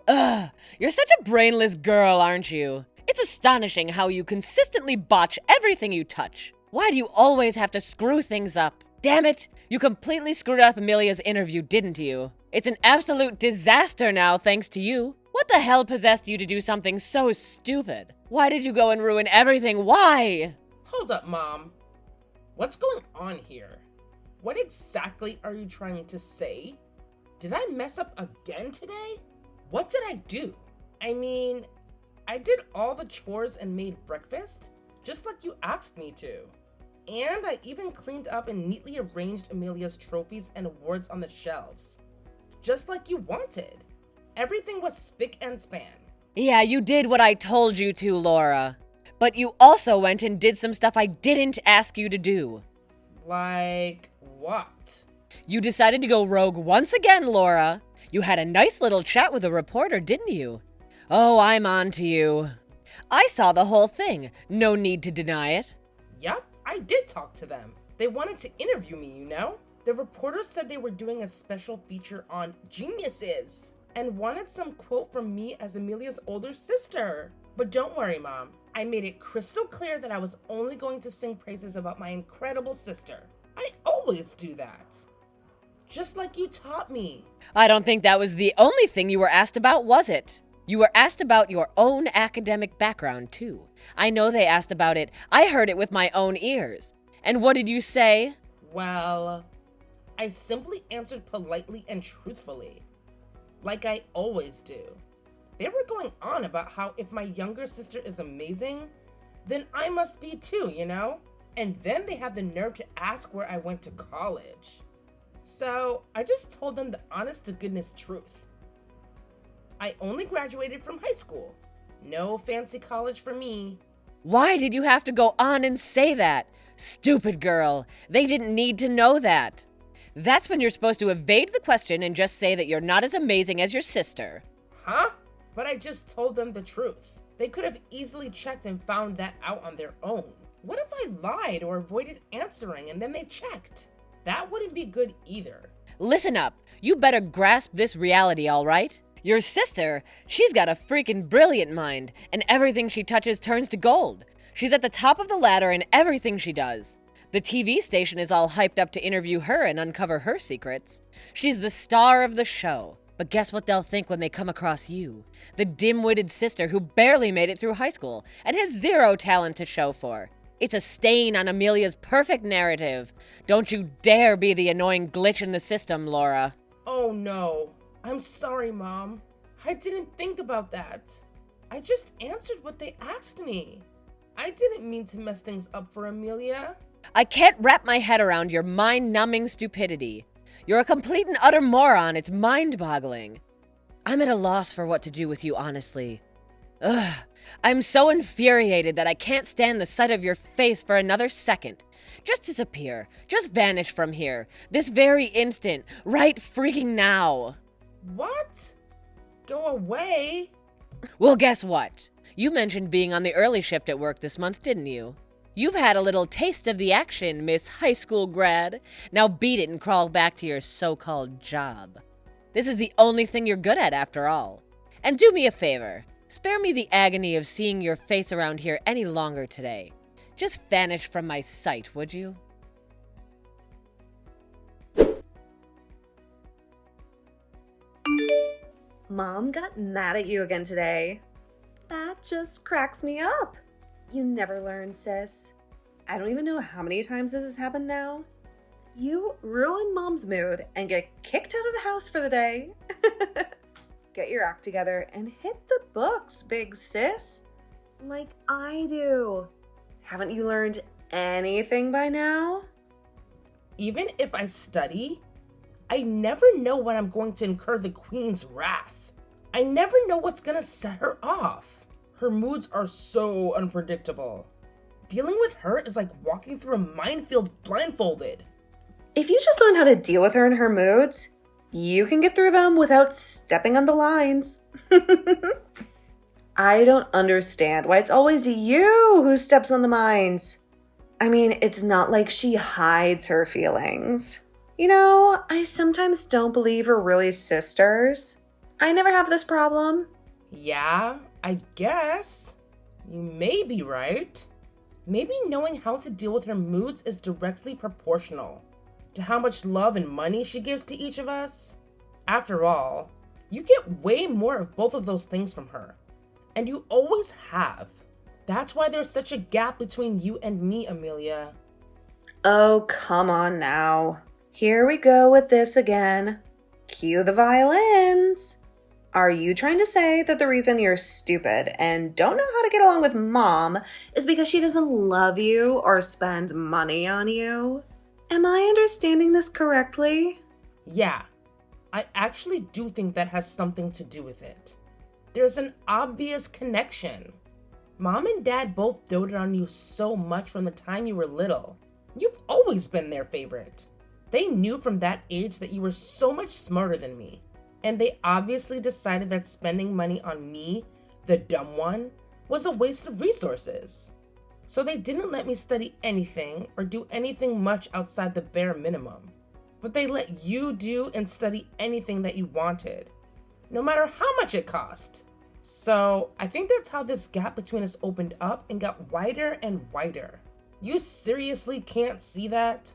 Ugh, you're such a brainless girl, aren't you? It's astonishing how you consistently botch everything you touch. Why do you always have to screw things up? Damn it, you completely screwed up Amelia's interview, didn't you? It's an absolute disaster now, thanks to you. What the hell possessed you to do something so stupid? Why did you go and ruin everything? Why? Hold up, Mom. What's going on here? What exactly are you trying to say? Did I mess up again today? What did I do? I mean, I did all the chores and made breakfast, just like you asked me to. And I even cleaned up and neatly arranged Amelia's trophies and awards on the shelves, just like you wanted. Everything was spick and span. Yeah, you did what I told you to, Laura. But you also went and did some stuff I didn't ask you to do. Like what? You decided to go rogue once again, Laura. You had a nice little chat with a reporter, didn't you? Oh, I'm on to you. I saw the whole thing. No need to deny it. Yup, I did talk to them. They wanted to interview me, you know? The reporters said they were doing a special feature on geniuses and wanted some quote from me as Amelia's older sister. But don't worry, Mom. I made it crystal clear that I was only going to sing praises about my incredible sister. I always do that. Just like you taught me. I don't think that was the only thing you were asked about, was it? You were asked about your own academic background, too. I know they asked about it. I heard it with my own ears. And what did you say? Well, I simply answered politely and truthfully, like I always do. They were going on about how if my younger sister is amazing, then I must be too, you know? And then they had the nerve to ask where I went to college. So I just told them the honest to goodness truth. I only graduated from high school. No fancy college for me. Why did you have to go on and say that? Stupid girl. They didn't need to know that. That's when you're supposed to evade the question and just say that you're not as amazing as your sister. Huh? But I just told them the truth. They could have easily checked and found that out on their own. What if I lied or avoided answering and then they checked? That wouldn't be good either. Listen up. You better grasp this reality, all right? Your sister, she's got a freaking brilliant mind, and everything she touches turns to gold. She's at the top of the ladder in everything she does. The TV station is all hyped up to interview her and uncover her secrets. She's the star of the show. But guess what they'll think when they come across you? The dim-witted sister who barely made it through high school and has zero talent to show for. It's a stain on Amelia's perfect narrative. Don't you dare be the annoying glitch in the system, Laura. Oh no. I'm sorry, Mom. I didn't think about that. I just answered what they asked me. I didn't mean to mess things up for Amelia. I can't wrap my head around your mind-numbing stupidity. You're a complete and utter moron. It's mind-boggling. I'm at a loss for what to do with you, honestly. Ugh. I'm so infuriated that I can't stand the sight of your face for another second. Just disappear. Just vanish from here. This very instant. Right freaking now. What? Go away? Well, guess what? You mentioned being on the early shift at work this month, didn't you? You've had a little taste of the action, Miss High School grad. Now beat it and crawl back to your so-called job. This is the only thing you're good at, after all. And do me a favor. Spare me the agony of seeing your face around here any longer today. Just vanish from my sight, would you? Mom got mad at you again today. That just cracks me up. You never learn, sis. I don't even know how many times this has happened now. You ruin Mom's mood and get kicked out of the house for the day. Get your act together and hit the books, big sis. Like I do. Haven't you learned anything by now? Even if I study, I never know when I'm going to incur the Queen's wrath. I never know what's gonna set her off. Her moods are so unpredictable. Dealing with her is like walking through a minefield blindfolded. If you just learn how to deal with her and her moods, you can get through them without stepping on the lines. I don't understand why it's always you who steps on the mines. I mean, it's not like she hides her feelings. You know, I sometimes don't believe we're really sisters. I never have this problem. Yeah, I guess. You may be right. Maybe knowing how to deal with her moods is directly proportional to how much love and money she gives to each of us. After all, you get way more of both of those things from her, and you always have. That's why there's such a gap between you and me, Amelia. Oh, come on now. Here we go with this again. Cue the violins. Are you trying to say that the reason you're stupid and don't know how to get along with mom is because she doesn't love you or spend money on you? Am I understanding this correctly? Yeah, I actually do think that has something to do with it. There's an obvious connection. Mom and Dad both doted on you so much from the time you were little. You've always been their favorite. They knew from that age that you were so much smarter than me. And they obviously decided that spending money on me, the dumb one, was a waste of resources. So they didn't let me study anything or do anything much outside the bare minimum. But they let you do and study anything that you wanted, no matter how much it cost. So I think that's how this gap between us opened up and got wider and wider. You seriously can't see that?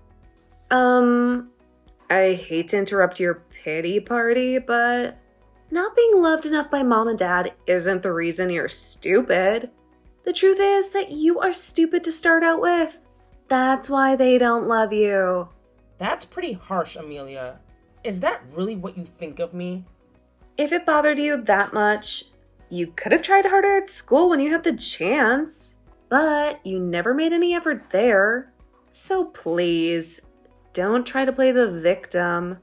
I hate to interrupt your pity party, but not being loved enough by mom and dad isn't the reason you're stupid. The truth is that you are stupid to start out with. That's why they don't love you. That's pretty harsh, Amelia. Is that really what you think of me? If it bothered you that much, you could have tried harder at school when you had the chance, but you never made any effort there. So please, don't try to play the victim.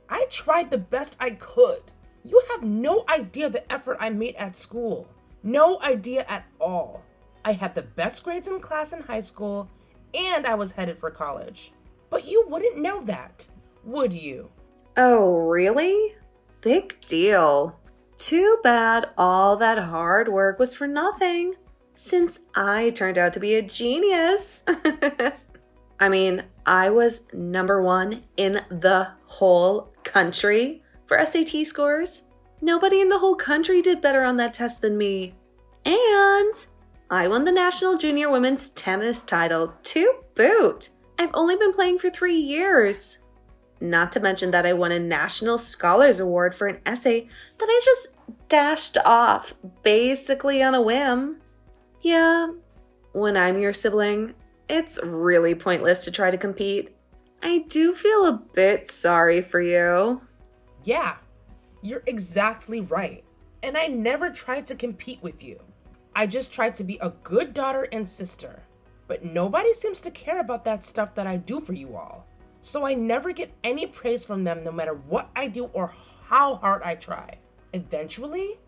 I tried the best I could. You have no idea the effort I made at school. No idea at all. I had the best grades in class in high school, and I was headed for college. But you wouldn't know that, would you? Oh, really? Big deal. Too bad all that hard work was for nothing, since I turned out to be a genius. I mean, I was #1 in the whole country for SAT scores. Nobody in the whole country did better on that test than me. And I won the National Junior Women's Tennis title to boot. I've only been playing for 3 years. Not to mention that I won a National Scholars Award for an essay that I just dashed off, basically on a whim. Yeah, when I'm your sibling, it's really pointless to try to compete. I do feel a bit sorry for you. Yeah, you're exactly right. And I never tried to compete with you. I just tried to be a good daughter and sister. But nobody seems to care about that stuff that I do for you all. So I never get any praise from them no matter what I do or how hard I try. Eventually,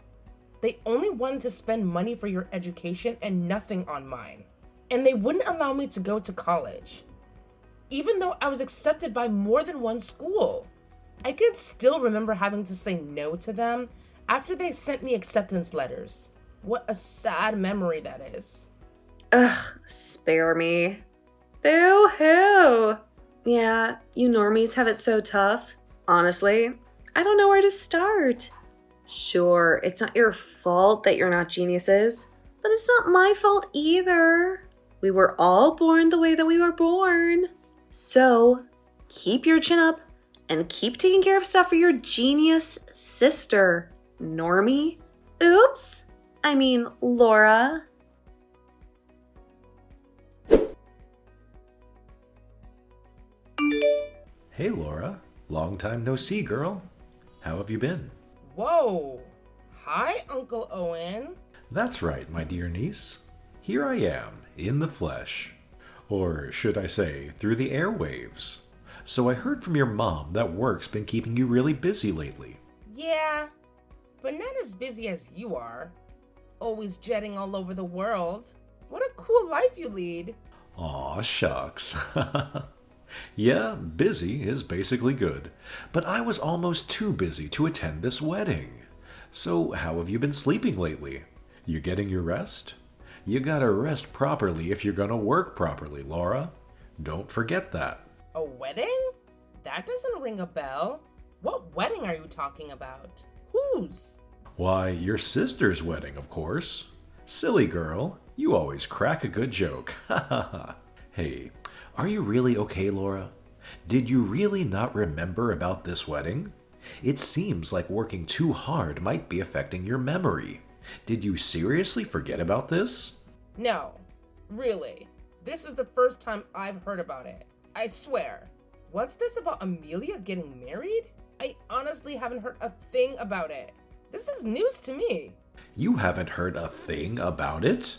they only wanted to spend money for your education and nothing on mine. And they wouldn't allow me to go to college, even though I was accepted by more than one school. I can still remember having to say no to them after they sent me acceptance letters. What a sad memory that is. Ugh, spare me. Boo-hoo! Yeah, you normies have it so tough. Honestly, I don't know where to start. Sure, it's not your fault that you're not geniuses, but it's not my fault either. We were all born the way that we were born. So, keep your chin up and keep taking care of stuff for your genius sister, normie. Oops, I mean Laura. Hey Laura, long time no see, girl. How have you been? Whoa! Hi, Uncle Owen. That's right, my dear niece. Here I am, in the flesh. Or should I say, through the airwaves. So I heard from your mom that work's been keeping you really busy lately. Yeah, but not as busy as you are. Always jetting all over the world. What a cool life you lead. Aw, shucks. Yeah, busy is basically good, but I was almost too busy to attend this wedding. So how have you been sleeping lately? You getting your rest? You gotta rest properly if you're gonna work properly, Laura. Don't forget that. A wedding? That doesn't ring a bell. What wedding are you talking about? Whose? Why, your sister's wedding, of course. Silly girl, you always crack a good joke. Ha ha ha. Hey, are you really okay, Laura? Did you really not remember about this wedding? It seems like working too hard might be affecting your memory. Did you seriously forget about this? No, really. This is the first time I've heard about it. I swear. What's this about Amelia getting married? I honestly haven't heard a thing about it. This is news to me. You haven't heard a thing about it?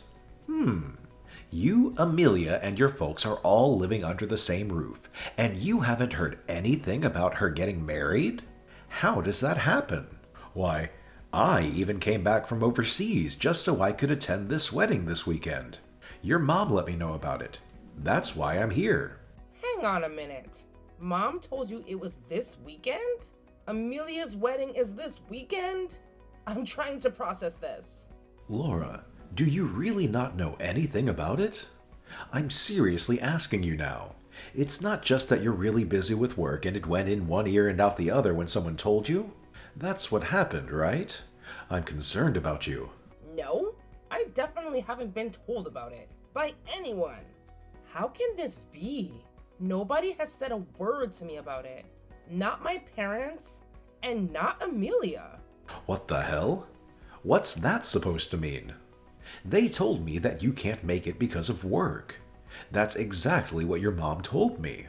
You, Amelia, and your folks are all living under the same roof, and you haven't heard anything about her getting married? How does that happen? Why, I even came back from overseas just so I could attend this wedding this weekend. Your mom let me know about it. That's why I'm here. Hang on a minute. Mom told you it was this weekend? Amelia's wedding is this weekend? I'm trying to process this. Laura, do you really not know anything about it? I'm seriously asking you now. It's not just that you're really busy with work and it went in one ear and out the other when someone told you. That's what happened, right? I'm concerned about you. No, I definitely haven't been told about it by anyone. How can this be? Nobody has said a word to me about it. Not my parents, and not Amelia. What the hell? What's that supposed to mean? They told me that you can't make it because of work. That's exactly what your mom told me.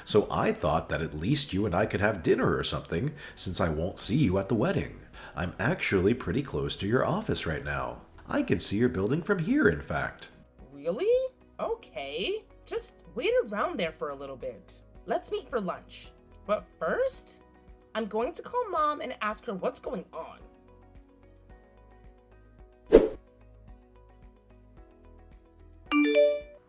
So I thought that at least you and I could have dinner or something, since I won't see you at the wedding. I'm actually pretty close to your office right now. I can see your building from here, in fact. Really? Okay. Just wait around there for a little bit. Let's meet for lunch. But first, I'm going to call Mom and ask her what's going on.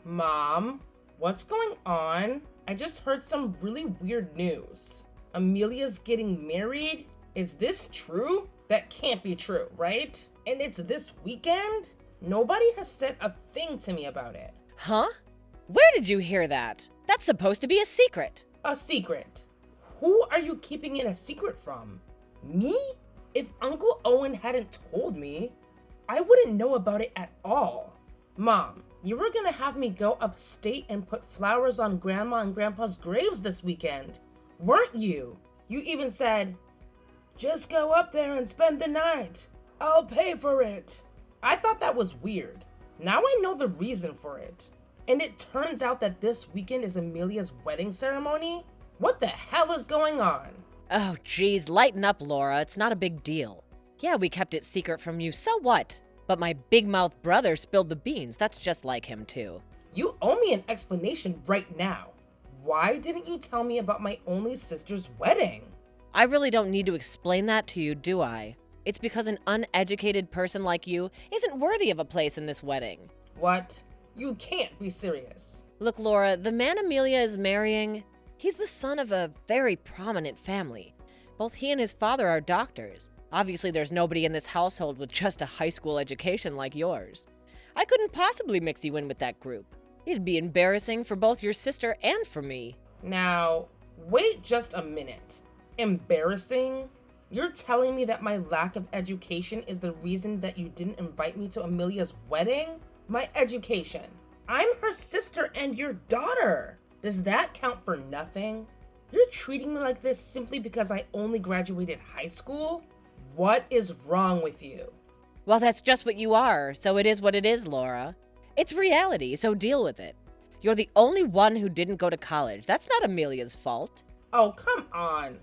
Mom, what's going on? I just heard some really weird news. Amelia's getting married? Is this true? That can't be true, right? And it's this weekend? Nobody has said a thing to me about it. Huh? Where did you hear that? That's supposed to be a secret. A secret? Who are you keeping it a secret from? Me? If Uncle Owen hadn't told me, I wouldn't know about it at all. Mom, you were gonna have me go upstate and put flowers on Grandma and Grandpa's graves this weekend, weren't you? You even said, "Just go up there and spend the night. I'll pay for it." I thought that was weird. Now I know the reason for it. And it turns out that this weekend is Amelia's wedding ceremony? What the hell is going on? Oh, geez, lighten up, Laura. It's not a big deal. Yeah, we kept it secret from you, so what? But my big-mouth brother spilled the beans. That's just like him, too. You owe me an explanation right now. Why didn't you tell me about my only sister's wedding? I really don't need to explain that to you, do I? It's because an uneducated person like you isn't worthy of a place in this wedding. What? You can't be serious. Look, Laura, the man Amelia is marrying, he's the son of a very prominent family. Both he and his father are doctors. Obviously, there's nobody in this household with just a high school education like yours. I couldn't possibly mix you in with that group. It'd be embarrassing for both your sister and for me. Now, wait just a minute. Embarrassing? You're telling me that my lack of education is the reason that you didn't invite me to Amelia's wedding? My education. I'm her sister and your daughter. Does that count for nothing? You're treating me like this simply because I only graduated high school? What is wrong with you? Well, that's just what you are, so it is what it is, Laura. It's reality, so deal with it. You're the only one who didn't go to college. That's not Amelia's fault. Oh, come on.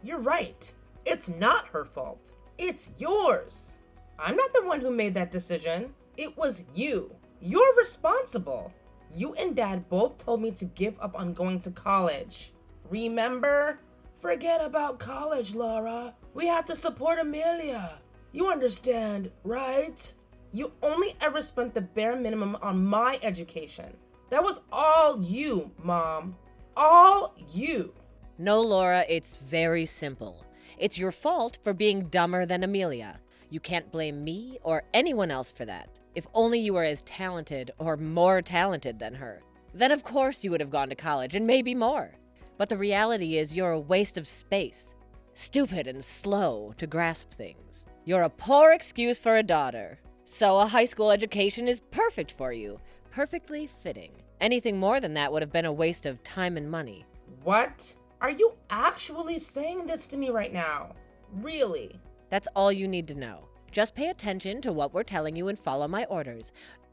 You're right. It's not her fault. It's yours. I'm not the one who made that decision. It was you. You're responsible. You and Dad both told me to give up on going to college. Remember? Forget about college, Laura. We have to support Amelia. You understand, right? You only ever spent the bare minimum on my education. That was all you, Mom. All you. No, Laura, it's very simple. It's your fault for being dumber than Amelia. You can't blame me or anyone else for that. If only you were as talented or more talented than her. Then of course you would have gone to college and maybe more. But the reality is you're a waste of space. Stupid and slow to grasp things. You're a poor excuse for a daughter. So a high school education is perfect for you. Perfectly fitting. Anything more than that would have been a waste of time and money. What? Are you actually saying this to me right now? Really? That's all you need to know. Just pay attention to what we're telling you and follow my orders.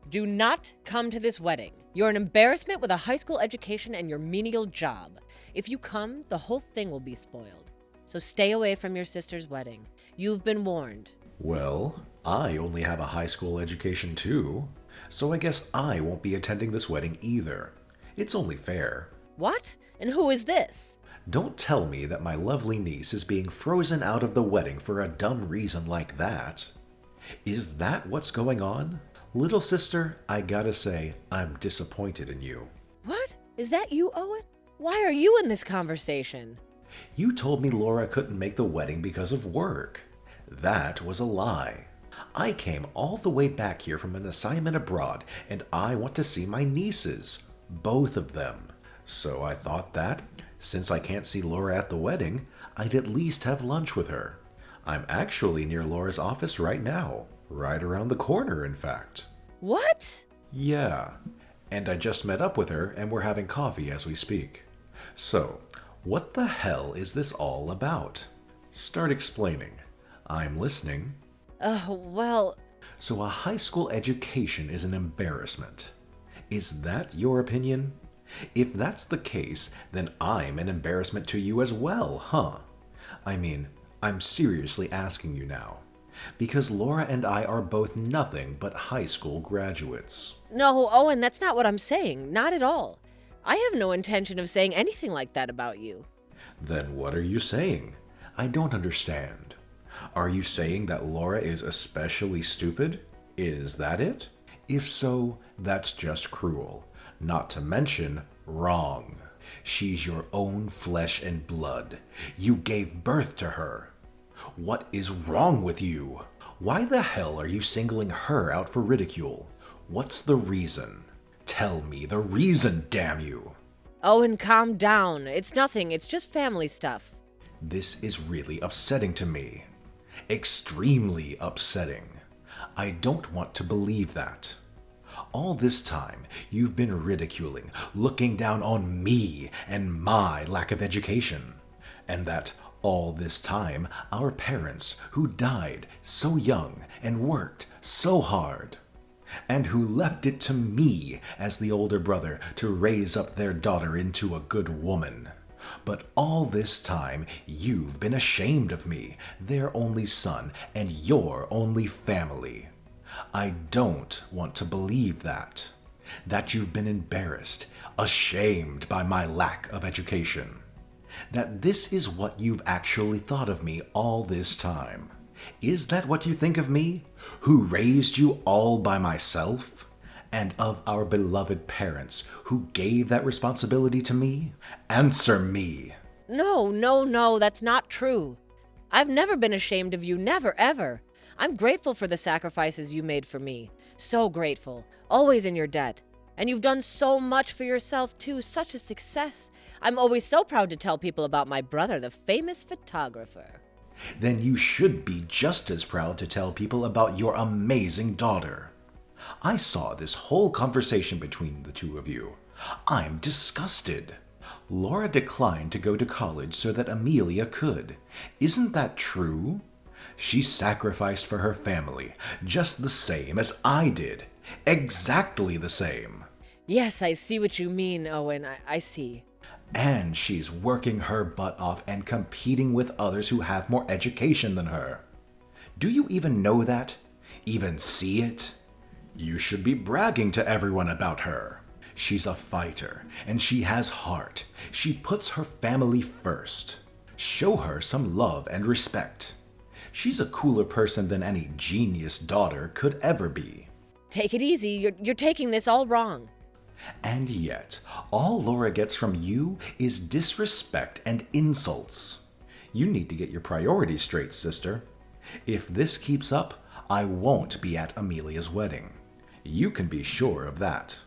Do not come to this wedding. You're an embarrassment with a high school education and your menial job. If you come, the whole thing will be spoiled. So stay away from your sister's wedding. You've been warned. Well, I only have a high school education too, so I guess I won't be attending this wedding either. It's only fair. What? And who is this? Don't tell me that my lovely niece is being frozen out of the wedding for a dumb reason like that. Is that what's going on? Little sister, I gotta say, I'm disappointed in you. What? Is that you, Owen? Why are you in this conversation? You told me Laura couldn't make the wedding because of work. That was a lie. I came all the way back here from an assignment abroad, and I want to see my nieces. Both of them. So I thought that, since I can't see Laura at the wedding, I'd at least have lunch with her. I'm actually near Laura's office right now. Right around the corner, in fact. What? Yeah. And I just met up with her, and we're having coffee as we speak. So, what the hell is this all about? Start explaining. I'm listening. Well... So a high school education is an embarrassment. Is that your opinion? If that's the case, then I'm an embarrassment to you as well, huh? I mean, I'm seriously asking you now. Because Laura and I are both nothing but high school graduates. No, Owen, that's not what I'm saying. Not at all. I have no intention of saying anything like that about you. Then what are you saying? I don't understand. Are you saying that Laura is especially stupid? Is that it? If so, that's just cruel. Not to mention, wrong. She's your own flesh and blood. You gave birth to her. What is wrong with you? Why the hell are you singling her out for ridicule? What's the reason? Tell me the reason, damn you! Owen, calm down. It's nothing. It's just family stuff. This is really upsetting to me. Extremely upsetting. I don't want to believe that. All this time, you've been ridiculing, looking down on me and my lack of education. And that all this time, our parents, who died so young and worked so hard, and who left it to me as the older brother to raise up their daughter into a good woman. But all this time, you've been ashamed of me, their only son, and your only family. I don't want to believe that. That you've been embarrassed, ashamed by my lack of education. That this is what you've actually thought of me all this time. Is that what you think of me, who raised you all by myself? And of our beloved parents, who gave that responsibility to me? Answer me! No, that's not true. I've never been ashamed of you, never, ever. I'm grateful for the sacrifices you made for me. So grateful. Always in your debt. And you've done so much for yourself, too. Such a success. I'm always so proud to tell people about my brother, the famous photographer. Then you should be just as proud to tell people about your amazing daughter. I saw this whole conversation between the two of you. I'm disgusted. Laura declined to go to college so that Amelia could. Isn't that true? She sacrificed for her family, just the same as I did. Exactly the same. Yes, I see what you mean, Owen. I see. And she's working her butt off and competing with others who have more education than her. Do you even know that? Even see it? You should be bragging to everyone about her. She's a fighter, and she has heart. She puts her family first. Show her some love and respect. She's a cooler person than any genius daughter could ever be. Take it easy. You're taking this all wrong. And yet, all Laura gets from you is disrespect and insults. You need to get your priorities straight, sister. If this keeps up, I won't be at Amelia's wedding. You can be sure of that.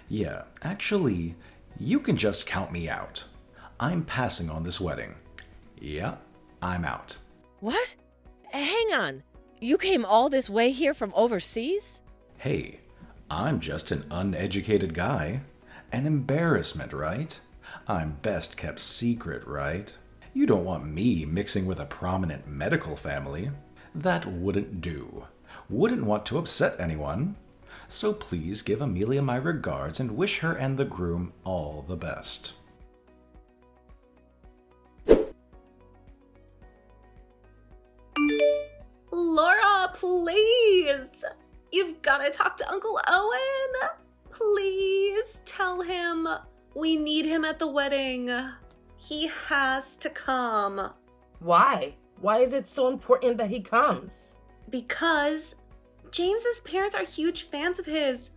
Yeah, actually, you can just count me out. I'm passing on this wedding. Yeah, I'm out. What? Hang on. You came all this way here from overseas? Hey, I'm just an uneducated guy. An embarrassment, right? I'm best kept secret, right? You don't want me mixing with a prominent medical family. That wouldn't do. Wouldn't want to upset anyone. So please give Amelia my regards and wish her and the groom all the best. Laura, please! You've gotta talk to Uncle Owen! Please tell him we need him at the wedding. He has to come. Why? Why is it so important that he comes? Because James's parents are huge fans of his,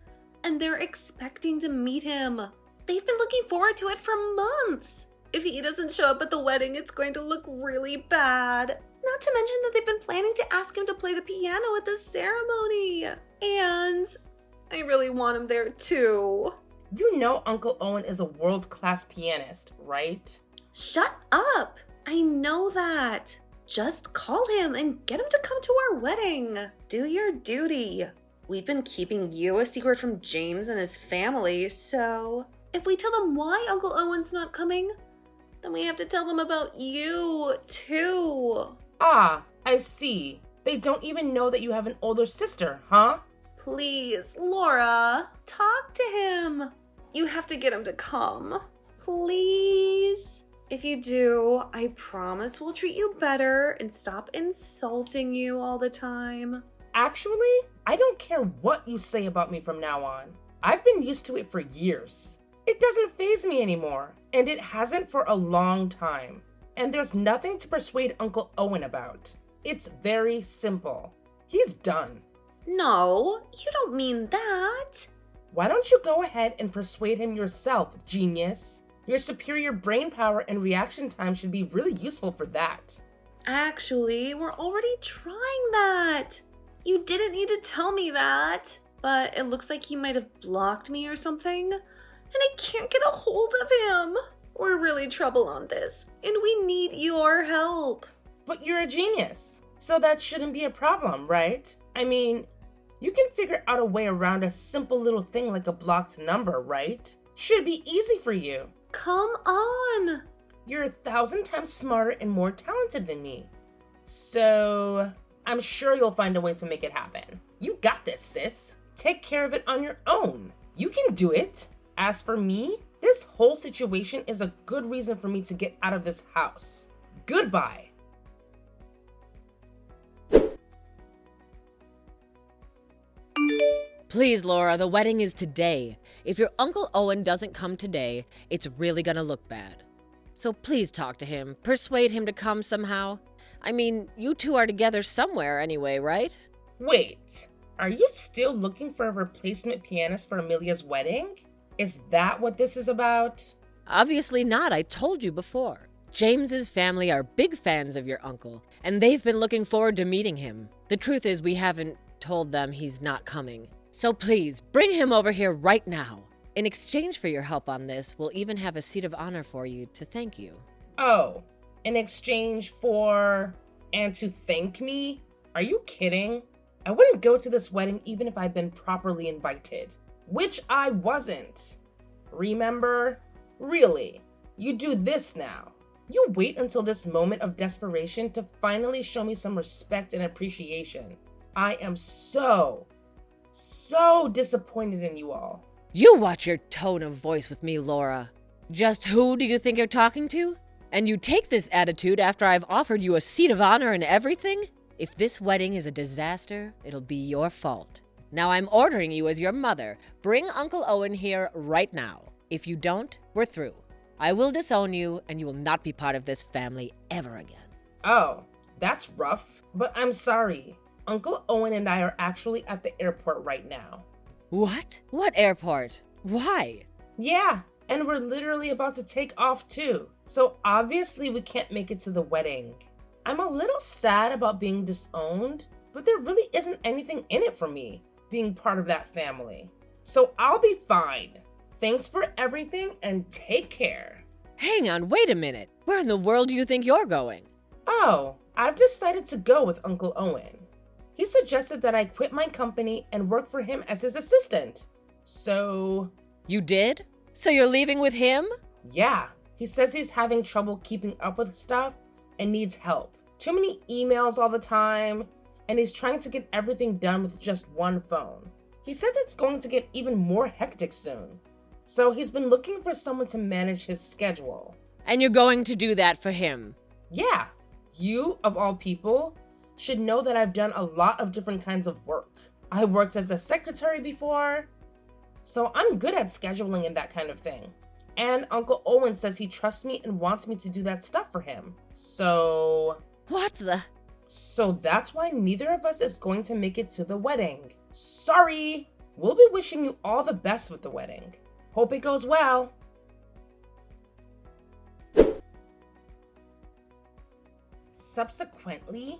and they're expecting to meet him. They've been looking forward to it for months. If he doesn't show up at the wedding, it's going to look really bad. Not to mention that they've been planning to ask him to play the piano at the ceremony. And I really want him there too. You know Uncle Owen is a world-class pianist, right? Shut up! I know that. Just call him and get him to come to our wedding. Do your duty. We've been keeping you a secret from James and his family, so if we tell them why Uncle Owen's not coming, then we have to tell them about you too. Ah, I see. They don't even know that you have an older sister, huh? Please, Laura, talk to him. You have to get him to come. Please. If you do, I promise we'll treat you better and stop insulting you all the time. Actually, I don't care what you say about me from now on. I've been used to it for years. It doesn't faze me anymore, and it hasn't for a long time. And there's nothing to persuade Uncle Owen about. It's very simple. He's done. No, you don't mean that. Why don't you go ahead and persuade him yourself, genius? Your superior brain power and reaction time should be really useful for that. Actually, we're already trying that. You didn't need to tell me that. But it looks like he might have blocked me or something. And I can't get a hold of him. We're really trouble on this, and we need your help. But you're a genius, so that shouldn't be a problem, right? I mean, you can figure out a way around a simple little thing like a blocked number, right? Should be easy for you. Come on. You're 1,000 times smarter and more talented than me. So, I'm sure you'll find a way to make it happen. You got this, sis. Take care of it on your own. You can do it. As for me, this whole situation is a good reason for me to get out of this house. Goodbye. Please, Laura, the wedding is today. If your Uncle Owen doesn't come today, it's really gonna look bad. So please talk to him, persuade him to come somehow. I mean, you two are together somewhere anyway, right? Wait, are you still looking for a replacement pianist for Amelia's wedding? Is that what this is about? Obviously not, I told you before. James's family are big fans of your uncle, and they've been looking forward to meeting him. The truth is we haven't told them he's not coming. So please, bring him over here right now. In exchange for your help on this, we'll even have a seat of honor for you to thank you. Oh, in exchange for... and to thank me? Are you kidding? I wouldn't go to this wedding even if I'd been properly invited. Which I wasn't. Remember? Really, you do this now. You wait until this moment of desperation to finally show me some respect and appreciation. I am so disappointed in you all. You watch your tone of voice with me, Laura. Just who do you think you're talking to? And you take this attitude after I've offered you a seat of honor and everything? If this wedding is a disaster, it'll be your fault. Now I'm ordering you as your mother. Bring Uncle Owen here right now. If you don't, we're through. I will disown you, and you will not be part of this family ever again. Oh, that's rough, but I'm sorry. Uncle Owen and I are actually at the airport right now. What? What airport? Why? Yeah, and we're literally about to take off too. So obviously we can't make it to the wedding. I'm a little sad about being disowned, but there really isn't anything in it for me being part of that family. So I'll be fine. Thanks for everything and take care. Hang on, wait a minute. Where in the world do you think you're going? Oh, I've decided to go with Uncle Owen. He suggested that I quit my company and work for him as his assistant. So, You did? So you're leaving with him? yeah, he says he's having trouble keeping up with stuff and needs help. Too many emails all the time, and he's trying to get everything done with just one phone. He says it's going to get even more hectic soon. So he's been looking for someone to manage his schedule. And you're going to do that for him? Yeah, you, of all people, should know that I've done a lot of different kinds of work. I worked as a secretary before, so I'm good at scheduling and that kind of thing. And Uncle Owen says he trusts me and wants me to do that stuff for him. So that's why neither of us is going to make it to the wedding. Sorry! We'll be wishing you all the best with the wedding. Hope it goes well. Subsequently,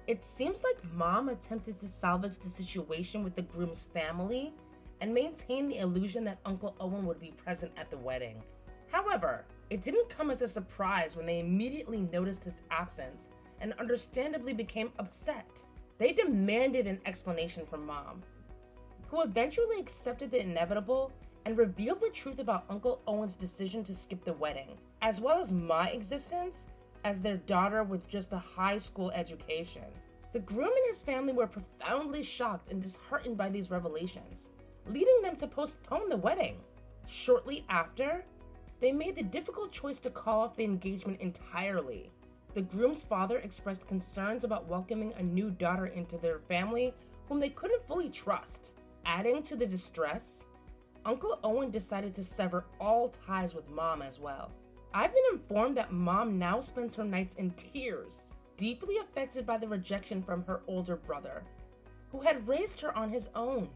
it seems like Mom attempted to salvage the situation with the groom's family and maintain the illusion that Uncle Owen would be present at the wedding. However, it didn't come as a surprise when they immediately noticed his absence and understandably became upset. They demanded an explanation from Mom, who eventually accepted the inevitable and revealed the truth about Uncle Owen's decision to skip the wedding, as well as my existence as their daughter with just a high school education. The groom and his family were profoundly shocked and disheartened by these revelations, leading them to postpone the wedding. Shortly after, they made the difficult choice to call off the engagement entirely. The groom's father expressed concerns about welcoming a new daughter into their family whom they couldn't fully trust. Adding to the distress, Uncle Owen decided to sever all ties with Mom as well. I've been informed that Mom now spends her nights in tears, deeply affected by the rejection from her older brother, who had raised her on his own.